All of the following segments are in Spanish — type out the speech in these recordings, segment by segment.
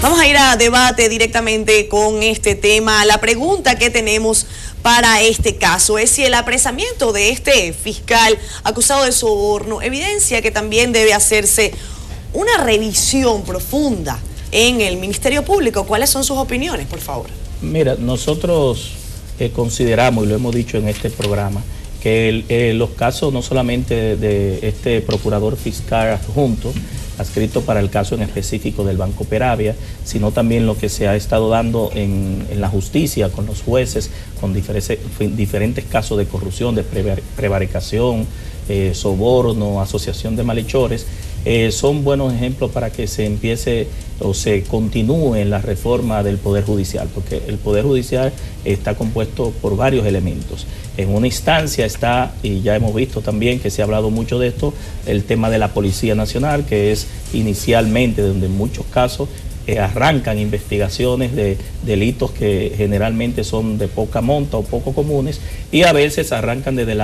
Vamos a ir a debate directamente con este tema. La pregunta que tenemos para este caso es si el apresamiento de este fiscal acusado de soborno evidencia que también debe hacerse una revisión profunda en el Ministerio Público. ¿Cuáles son sus opiniones, por favor? Mira, nosotros consideramos, y lo hemos dicho en este programa, que los casos no solamente de este procurador fiscal adjunto, adscrito para el caso en específico del Banco Peravia, sino también lo que se ha estado dando en la justicia con los jueces, con diferentes casos de corrupción, de prevaricación, soborno, asociación de malhechores, son buenos ejemplos para que se empiece o se continúe en la reforma del Poder Judicial, porque el Poder Judicial está compuesto por varios elementos. En una instancia está, y ya hemos visto también que se ha hablado mucho de esto, el tema de la Policía Nacional, que es inicialmente donde en muchos casos arrancan investigaciones de delitos que generalmente son de poca monta o poco comunes, y a veces arrancan desde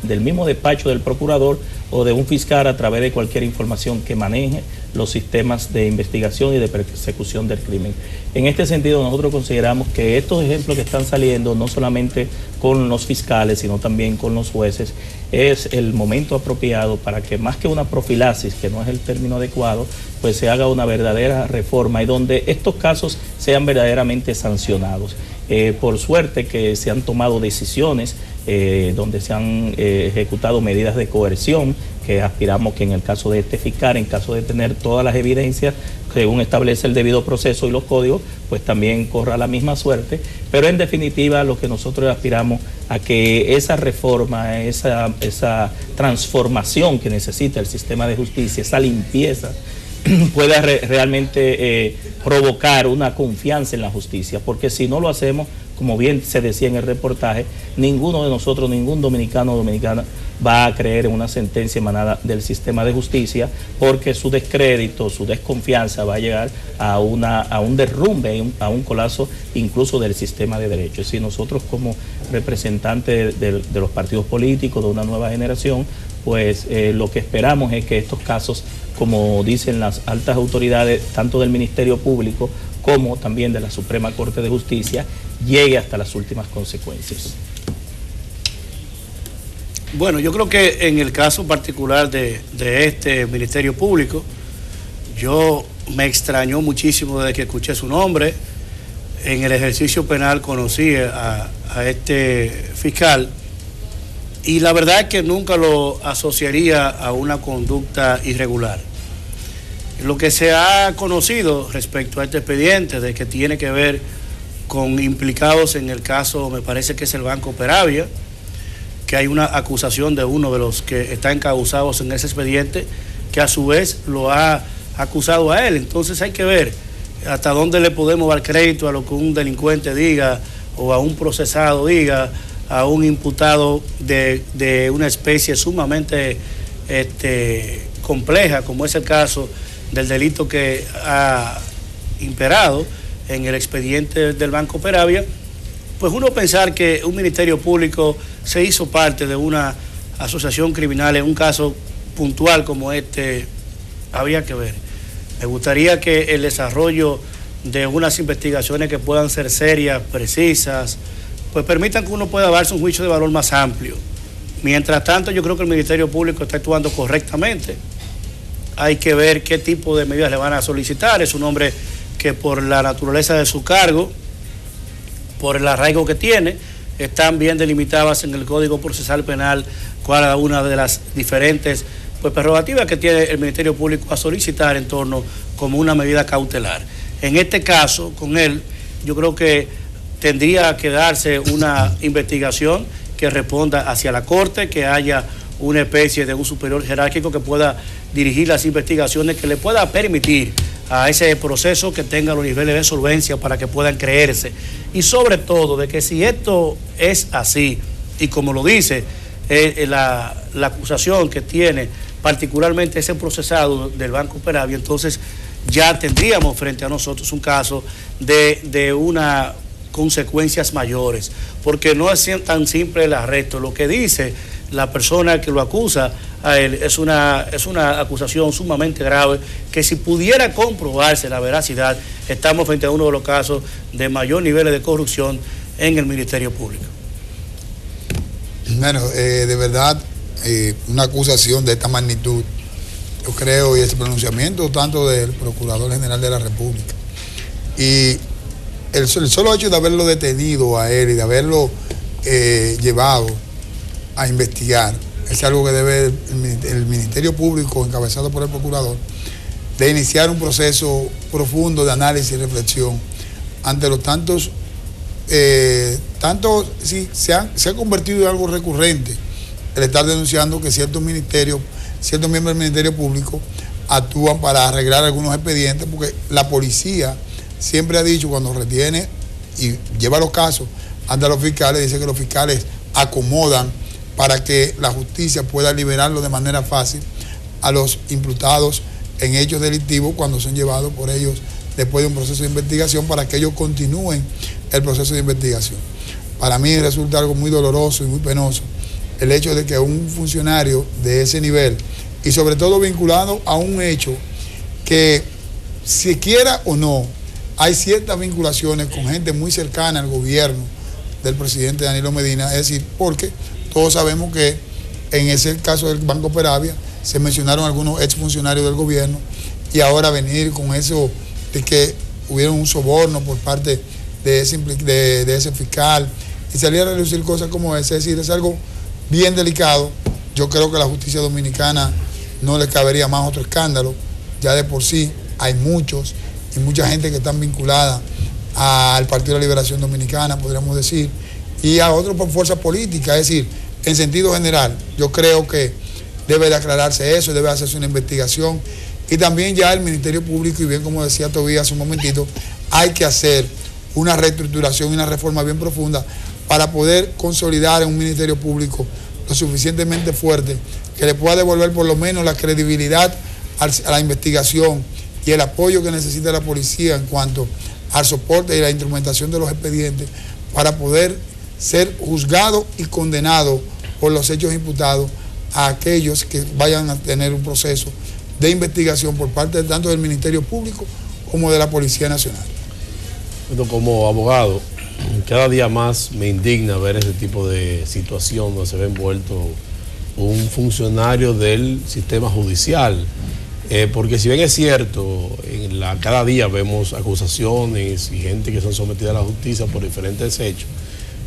del mismo despacho del procurador o de un fiscal a través de cualquier información que maneje los sistemas de investigación y de persecución del crimen. En este sentido, nosotros consideramos que estos ejemplos que están saliendo, no solamente con los fiscales, sino también con los jueces, es el momento apropiado para que, más que una profilaxis, que no es el término adecuado, pues se haga una verdadera reforma y donde estos casos sean verdaderamente sancionados. Por suerte que se han tomado decisiones donde se han ejecutado medidas de coerción, que aspiramos que en el caso de este fiscal, en caso de tener todas las evidencias, según establece el debido proceso y los códigos, pues también corra la misma suerte. Pero en definitiva, lo que nosotros aspiramos a que esa reforma, esa transformación que necesita el sistema de justicia, esa limpieza, pueda realmente provocar una confianza en la justicia, porque si no lo hacemos, como bien se decía en el reportaje, ninguno de nosotros, ningún dominicano o dominicana va a creer en una sentencia emanada del sistema de justicia, porque su descrédito, su desconfianza va a llegar a un derrumbe, a un colapso incluso del sistema de derecho. Es decir, nosotros como representantes de los partidos políticos de una nueva generación, pues lo que esperamos es que estos casos, como dicen las altas autoridades, tanto del Ministerio Público como también de la Suprema Corte de Justicia, llegue hasta las últimas consecuencias. Bueno, yo creo que en el caso particular de este Ministerio Público, yo me extrañó muchísimo desde que escuché su nombre. En el ejercicio penal conocí a este fiscal y la verdad es que nunca lo asociaría a una conducta irregular. Lo que se ha conocido respecto a este expediente, de que tiene que ver con implicados en el caso, me parece que es el Banco Peravia, que hay una acusación de uno de los que están encausados en ese expediente, que a su vez lo ha acusado a él. Entonces hay que ver hasta dónde le podemos dar crédito a lo que un delincuente diga, o a un procesado diga, a un imputado de una especie sumamente compleja, como es el caso del delito que ha imperado en el expediente del Banco Peravia. Pues uno pensar que un Ministerio Público se hizo parte de una asociación criminal en un caso puntual como este, habría que ver. Me gustaría que el desarrollo de unas investigaciones que puedan ser serias, precisas, pues permitan que uno pueda darse un juicio de valor más amplio. Mientras tanto, yo creo que el Ministerio Público está actuando correctamente. Hay que ver qué tipo de medidas le van a solicitar. Es un hombre que por la naturaleza de su cargo, por el arraigo que tiene, están bien delimitadas en el Código Procesal Penal cada una de las diferentes prerrogativas que tiene el Ministerio Público a solicitar en torno como una medida cautelar. En este caso, con él, yo creo que tendría que darse una investigación que responda hacia la Corte, que haya una especie de un superior jerárquico que pueda dirigir las investigaciones, que le pueda permitir a ese proceso que tenga los niveles de solvencia para que puedan creerse. Y sobre todo, de que si esto es así, y como lo dice la acusación que tiene particularmente ese procesado del Banco Peravia, entonces ya tendríamos frente a nosotros un caso de unas consecuencias mayores, porque no es tan simple el arresto. Lo que dice la persona que lo acusa a él es una acusación sumamente grave que si pudiera comprobarse la veracidad, estamos frente a uno de los casos de mayor nivel de corrupción en el Ministerio Público. Bueno, de verdad, una acusación de esta magnitud, yo creo, y ese pronunciamiento tanto del Procurador General de la República, y el solo hecho de haberlo detenido a él y de haberlo llevado a investigar, es algo que debe el Ministerio Público, encabezado por el Procurador, de iniciar un proceso profundo de análisis y reflexión ante los tantos, sí, se ha convertido en algo recurrente el estar denunciando que ciertos miembros del Ministerio Público actúan para arreglar algunos expedientes, porque la policía siempre ha dicho, cuando retiene y lleva los casos ante los fiscales, dice que los fiscales acomodan para que la justicia pueda liberarlo de manera fácil a los imputados en hechos delictivos cuando son llevados por ellos después de un proceso de investigación, para que ellos continúen el proceso de investigación. Para mí resulta algo muy doloroso y muy penoso el hecho de que un funcionario de ese nivel, y sobre todo vinculado a un hecho que, si quiera o no, hay ciertas vinculaciones con gente muy cercana al gobierno del presidente Danilo Medina, es decir, porque todos sabemos que en ese caso del Banco Peravia se mencionaron algunos exfuncionarios del gobierno, y ahora venir con eso de que hubieron un soborno por parte de ese fiscal y salir a relucir cosas como esa, es decir, es algo bien delicado. Yo creo que a la justicia dominicana no le cabería más otro escándalo. Ya de por sí hay muchos y mucha gente que están vinculada al Partido de la Liberación Dominicana, podríamos decir, y a otros por fuerza política. Es decir, en sentido general, yo creo que debe de aclararse eso, debe hacerse una investigación, y también ya el Ministerio Público, y bien como decía Tobías hace un momentito, hay que hacer una reestructuración y una reforma bien profunda para poder consolidar en un Ministerio Público lo suficientemente fuerte que le pueda devolver por lo menos la credibilidad a la investigación y el apoyo que necesita la policía en cuanto al soporte y la instrumentación de los expedientes, para poder ser juzgado y condenado por los hechos imputados a aquellos que vayan a tener un proceso de investigación por parte tanto del Ministerio Público como de la Policía Nacional. Bueno, como abogado, cada día más me indigna ver ese tipo de situación donde se ve envuelto un funcionario del sistema judicial, porque si bien es cierto, cada día vemos acusaciones y gente que son sometidas a la justicia por diferentes hechos,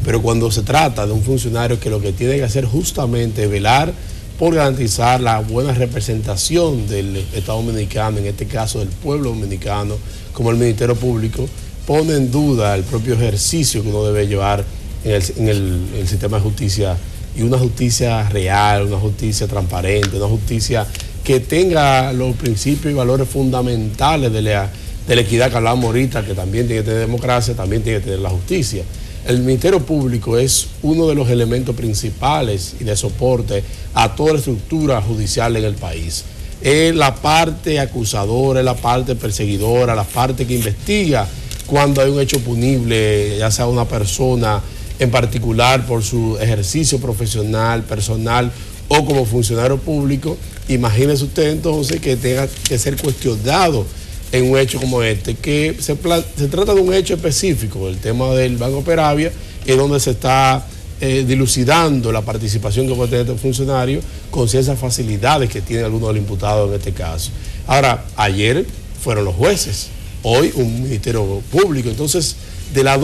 pero cuando se trata de un funcionario que lo que tiene que hacer justamente es velar por garantizar la buena representación del Estado Dominicano, en este caso del pueblo dominicano, como el Ministerio Público, pone en duda el propio ejercicio que uno debe llevar en el sistema de justicia, y una justicia real, una justicia transparente, una justicia que tenga los principios y valores fundamentales de la equidad que hablábamos ahorita, que también tiene que tener democracia, también tiene que tener la justicia. El Ministerio Público es uno de los elementos principales y de soporte a toda la estructura judicial en el país. Es la parte acusadora, es la parte perseguidora, la parte que investiga cuando hay un hecho punible, ya sea una persona en particular por su ejercicio profesional, personal o como funcionario público. Imagínese usted entonces que tenga que ser cuestionado en un hecho como este, que se trata de un hecho específico, el tema del Banco Peravia, es donde se está dilucidando la participación que puede tener este funcionario con ciertas facilidades que tiene alguno de los imputados en este caso. Ahora, ayer fueron los jueces, hoy un Ministerio Público. Entonces, de la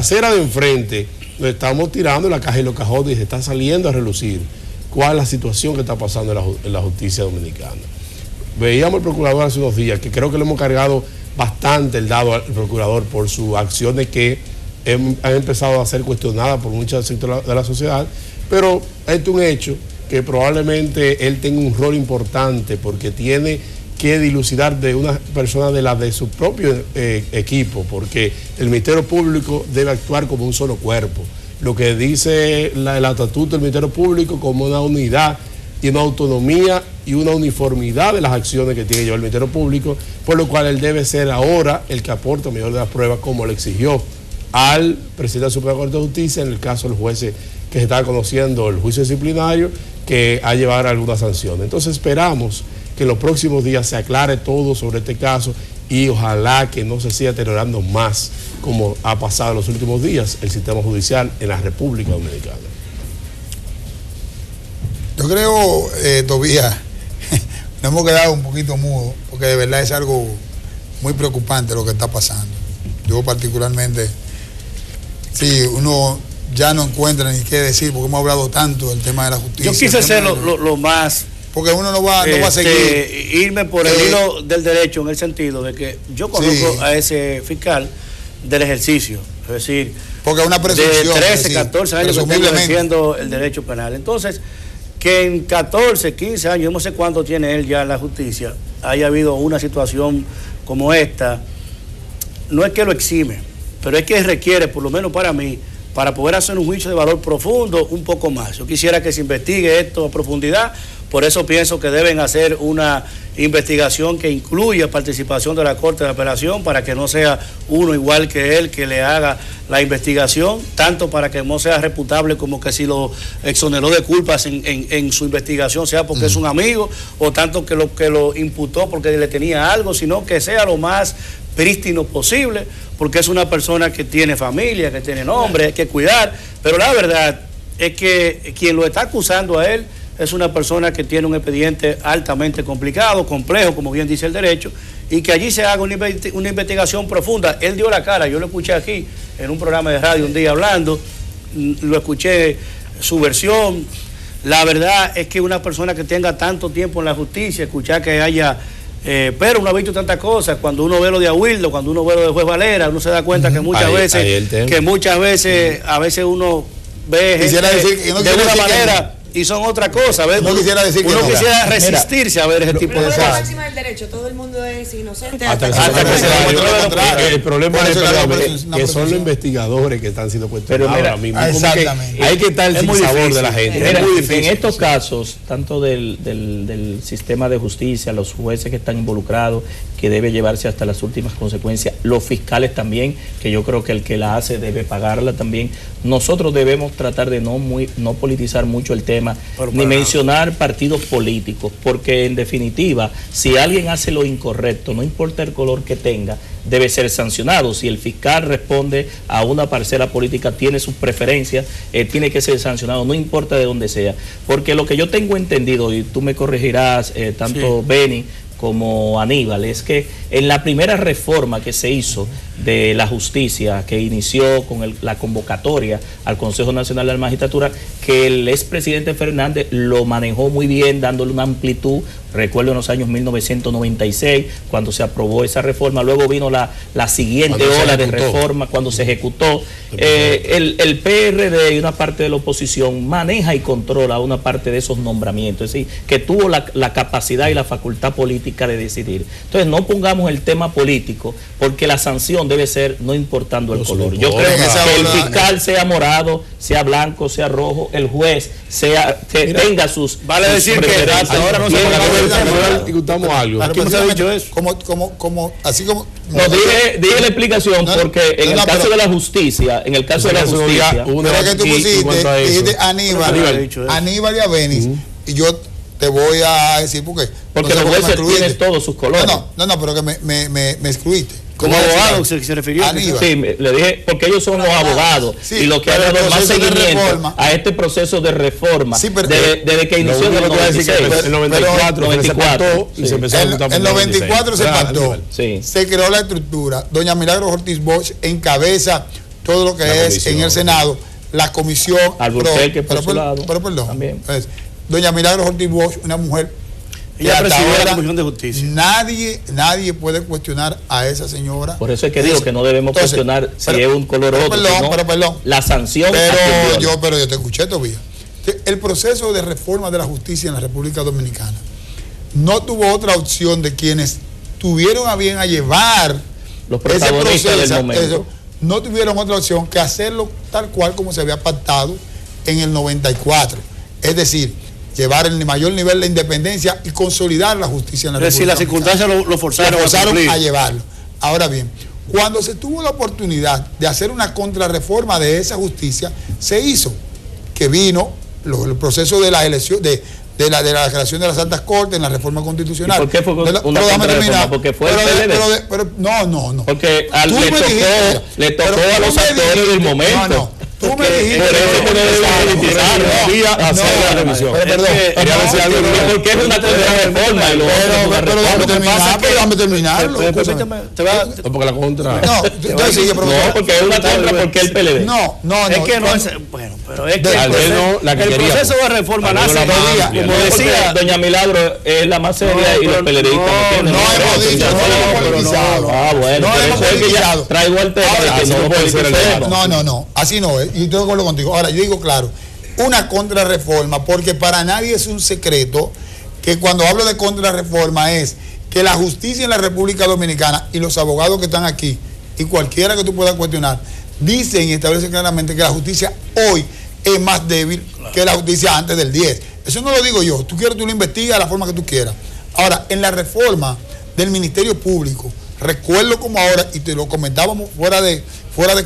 acera de enfrente, nos estamos tirando la caja y los cajones y se está saliendo a relucir cuál es la situación que está pasando en la justicia dominicana. Veíamos al procurador hace unos días, que creo que le hemos cargado bastante el dado al procurador por sus acciones que han empezado a ser cuestionadas por muchos sectores de la sociedad, pero es un hecho que probablemente él tenga un rol importante, porque tiene que dilucidar de una persona de su propio equipo, porque el Ministerio Público debe actuar como un solo cuerpo. Lo que dice el estatuto del Ministerio Público como una unidad y una autonomía y una uniformidad de las acciones que tiene que llevar el Ministerio Público, por lo cual él debe ser ahora el que aporte mayor de las pruebas, como le exigió al presidente de la Suprema Corte de Justicia en el caso de los jueces que se está conociendo el juicio disciplinario, que a llevar alguna sanción. Entonces esperamos que en los próximos días se aclare todo sobre este caso y ojalá que no se siga deteriorando más como ha pasado en los últimos días el sistema judicial en la República Dominicana. Yo creo, Tobías, nos hemos quedado un poquito mudos, porque de verdad es algo muy preocupante lo que está pasando. Yo particularmente, sí, uno ya no encuentra ni qué decir, porque hemos hablado tanto del tema de la justicia. Yo quise ser lo más... Porque uno no va a seguir. Irme por el hilo del derecho, en el sentido de que yo conozco a ese fiscal del ejercicio, es decir, porque una presunción, de 13, 14 años que tengo ejerciendo el derecho penal. Entonces, que en 14, 15 años, yo no sé cuánto tiene él ya en la justicia, haya habido una situación como esta, no es que lo exime, pero es que requiere, por lo menos para mí, para poder hacer un juicio de valor profundo, un poco más. Yo quisiera que se investigue esto a profundidad, por eso pienso que deben hacer una investigación que incluya participación de la Corte de Apelación, para que no sea uno igual que él que le haga la investigación, tanto para que no sea reputable como que si lo exoneró de culpas en su investigación sea porque es un amigo, o tanto que lo imputó porque le tenía algo, sino que sea lo más prístino posible, porque es una persona que tiene familia, que tiene nombre, hay que cuidar, pero la verdad es que quien lo está acusando a él es una persona que tiene un expediente altamente complicado, complejo, como bien dice el derecho, y que allí se haga una investigación profunda. Él dio la cara, yo lo escuché aquí en un programa de radio un día hablando, lo escuché su versión. La verdad es que una persona que tenga tanto tiempo en la justicia, escuchar que haya... pero uno ha visto tantas cosas, cuando uno ve lo de Aguildo, cuando uno ve lo de Juez Valera, uno se da cuenta que muchas veces a veces uno ve gente de una manera y son otra cosa. No quisiera decir que uno quisiera resistirse a ver ese tipo de cosas. cosas. Máxima del derecho, todo el mundo es inocente hasta que el problema es que son los investigadores que están siendo cuestionados ahora mismo. Exactamente. Hay que estar sin sabor de la gente. Mira, en estos casos, tanto del sistema de justicia, los jueces que están involucrados, que debe llevarse hasta las últimas consecuencias, los fiscales también, que yo creo que el que la hace debe pagarla también. Nosotros debemos tratar de no politizar mucho el tema, ni mencionar partidos políticos, porque en definitiva, si alguien hace lo incorrecto, no importa el color que tenga, debe ser sancionado. Si el fiscal responde a una parcela política, tiene sus preferencias, tiene que ser sancionado, no importa de dónde sea. Porque lo que yo tengo entendido, y tú me corregirás, tanto Beni como Aníbal, es que en la primera reforma que se hizo de la justicia, que inició con la convocatoria al Consejo Nacional de la Magistratura, que el expresidente Fernández lo manejó muy bien, dándole una amplitud. Recuerdo en los años 1996, cuando se aprobó esa reforma, luego vino la siguiente ola de reforma, cuando se ejecutó. El PRD y una parte de la oposición maneja y controla una parte de esos nombramientos, es decir, que tuvo la capacidad y la facultad política de decidir. Entonces no pongamos el tema político, porque la sanción debe ser no importando el color. Yo creo que el fiscal sea morado, sea blanco, sea rojo, el juez tenga sus... Vale decir que hasta ahora no se discutamos algo. Aquí no se ha dicho eso. Así como... No, dije la explicación, porque en el caso de la justicia, pero que tú dijiste Aníbal y a Benis, y yo te voy a decir por qué. Porque los jueces tienen todos sus colores. No, pero que me excluiste. Como abogado se refirió. Sí, le dije, porque ellos son los abogados, y lo que ha dado más seguimiento a este proceso de reforma, desde que inició en el 96. El 94 y se empezó a votar. El 94 se pactó, se creó la estructura. Doña Milagros Ortiz Bosch encabeza todo lo que es en el Senado, la comisión. Pero perdón, doña Milagros Ortiz Bosch, una mujer. Ella presidió la Comisión de Justicia. Nadie puede cuestionar a esa señora. Por eso es que digo que no debemos cuestionar si es un color o otro. Perdón. La sanción. Pero yo te escuché todavía. El proceso de reforma de la justicia en la República Dominicana no tuvo otra opción de quienes tuvieron a bien a llevar los protagonistas del momento. No tuvieron otra opción que hacerlo tal cual como se había pactado en el 94. Es decir, llevar el mayor nivel de independencia y consolidar la justicia en la República. Es decir, las circunstancias lo forzaron a llevarlo. Ahora bien, Cuando se tuvo la oportunidad de hacer una contrarreforma de esa justicia, se hizo, que vino el proceso de la elección, de la creación de las altas cortes, en la reforma constitucional. ¿Y por qué fue una contrarreforma? Porque fue el PLD. No. Porque le tocó a los actores del momento. No. Tú me dijiste porque es una contrarreforma. Pero déjame terminar. Porque la contra. No, porque es una contra, porque el PLD. No. Es que no es. Bueno, pero es que el proceso de reforma nace. Como decía doña Milagro, es la más seria y los PLDistas no tienen. No hemos dicho, no hemos politizado. Traigo el tema de que no puede ser el tema. No, así no es. Y estoy de acuerdo contigo. Ahora, yo digo claro, una contrarreforma, porque para nadie es un secreto que cuando hablo de contrarreforma es que la justicia en la República Dominicana y los abogados que están aquí y cualquiera que tú puedas cuestionar, dicen y establecen claramente que la justicia hoy es más débil que la justicia antes del 10. Eso no lo digo yo. Tú quieres, tú lo investigas de la forma que tú quieras. Ahora, en la reforma del Ministerio Público, recuerdo como ahora, y te lo comentábamos fuera de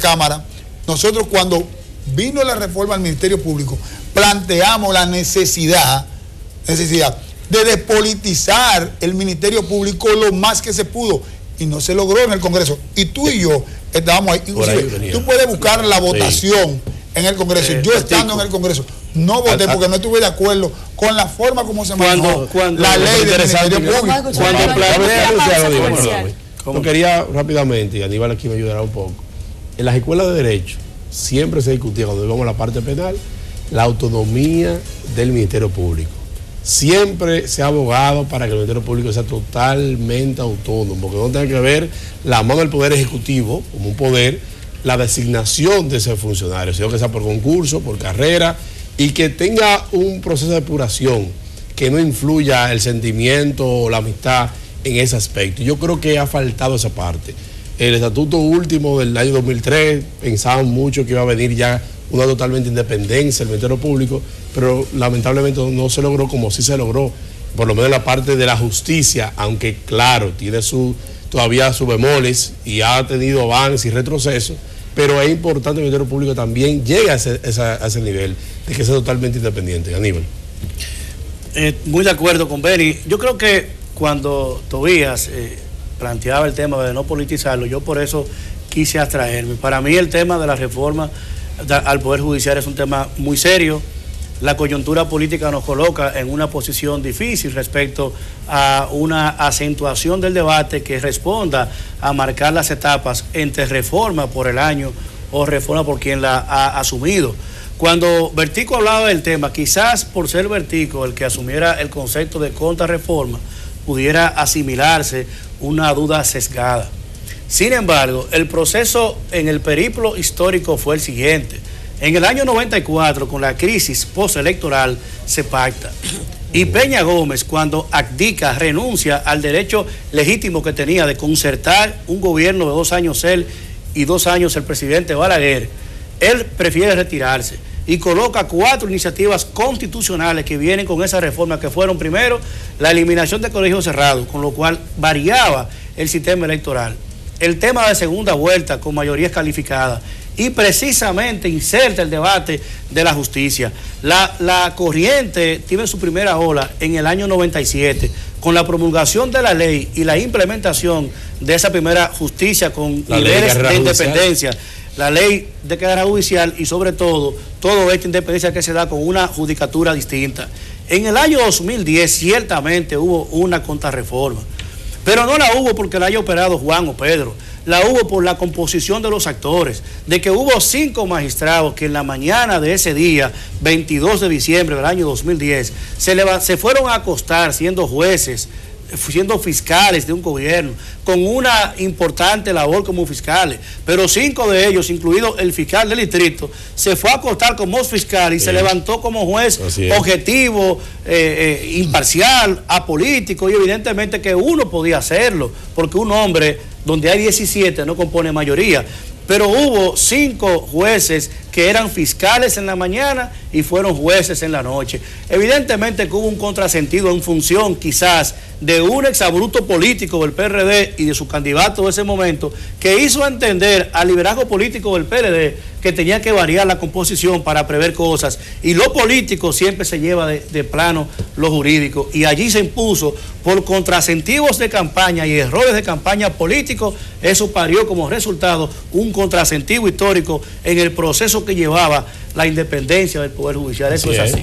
cámara, nosotros cuando vino la reforma al Ministerio Público, planteamos la necesidad de despolitizar el Ministerio Público lo más que se pudo, y no se logró en el Congreso. Y tú y yo estábamos ahí. Inclusive, tú puedes buscar la votación en el Congreso. Yo estando en el Congreso, no voté porque no estuve de acuerdo con la forma como se manejó la ley del Ministerio Público. Yo quería rápidamente, y Aníbal aquí me ayudará un poco, en las escuelas de Derecho siempre se discutía, cuando íbamos a la parte penal, la autonomía del Ministerio Público. Siempre se ha abogado para que el Ministerio Público sea totalmente autónomo, que no tenga que ver la mano del Poder Ejecutivo, como un poder, la designación de ese funcionario, sino que sea por concurso, por carrera, y que tenga un proceso de depuración, que no influya el sentimiento o la amistad en ese aspecto. Yo creo que ha faltado esa parte. El estatuto último del año 2003, pensaban mucho que iba a venir ya una totalmente independencia del Ministerio Público, pero lamentablemente no se logró como sí se logró, por lo menos en la parte de la justicia, aunque claro, tiene todavía sus bemoles y ha tenido avances y retrocesos, pero es importante que el Ministerio Público también llegue a ese nivel de que sea totalmente independiente. Aníbal. Muy de acuerdo con Benny. Yo creo que cuando Tobías planteaba el tema de no politizarlo, yo por eso quise abstraerme. Para mí el tema de la reforma al Poder Judicial es un tema muy serio. La coyuntura política nos coloca en una posición difícil respecto a una acentuación del debate que responda a marcar las etapas entre reforma por el año o reforma por quien la ha asumido. Cuando Bertico hablaba del tema, quizás por ser Bertico el que asumiera el concepto de contrarreforma, pudiera asimilarse una duda sesgada. Sin embargo, el proceso en el periplo histórico fue el siguiente. En el año 94, con la crisis postelectoral, se pacta. Y Peña Gómez, cuando abdica, renuncia al derecho legítimo que tenía de concertar un gobierno de 2 años él y 2 años el presidente Balaguer, él prefiere retirarse y coloca 4 iniciativas constitucionales que vienen con esa reforma, que fueron primero la eliminación del colegio cerrado, con lo cual variaba el sistema electoral, el tema de segunda vuelta con mayorías calificadas, y precisamente inserta el debate de la justicia. La corriente tiene su primera ola en el año 97, con la promulgación de la ley y la implementación de esa primera justicia con niveles de independencia. La ley de carrera judicial y sobre todo esta independencia que se da con una judicatura distinta. En el año 2010 ciertamente hubo una contrarreforma, pero no la hubo porque la haya operado Juan o Pedro, la hubo por la composición de los actores, de que hubo 5 magistrados que en la mañana de ese día, 22 de diciembre del año 2010, se fueron a acostar siendo jueces, siendo fiscales de un gobierno, con una importante labor como fiscales, pero 5 de ellos, incluido el fiscal del distrito, se fue a acostar como fiscal y se levantó como juez objetivo, imparcial, apolítico, y evidentemente que uno podía hacerlo, porque un hombre donde hay 17 no compone mayoría. Pero hubo 5 jueces que eran fiscales en la mañana y fueron jueces en la noche. Evidentemente que hubo un contrasentido en función quizás de un exabrupto político del PRD y de su candidato de ese momento, que hizo entender al liderazgo político del PLD que tenía que variar la composición para prever cosas, y lo político siempre se lleva de plano lo jurídico, y allí se impuso por contrasentidos de campaña y errores de campaña políticos. Eso parió como resultado un contrasentido histórico en el proceso que llevaba la independencia del Poder Judicial. Eso es así.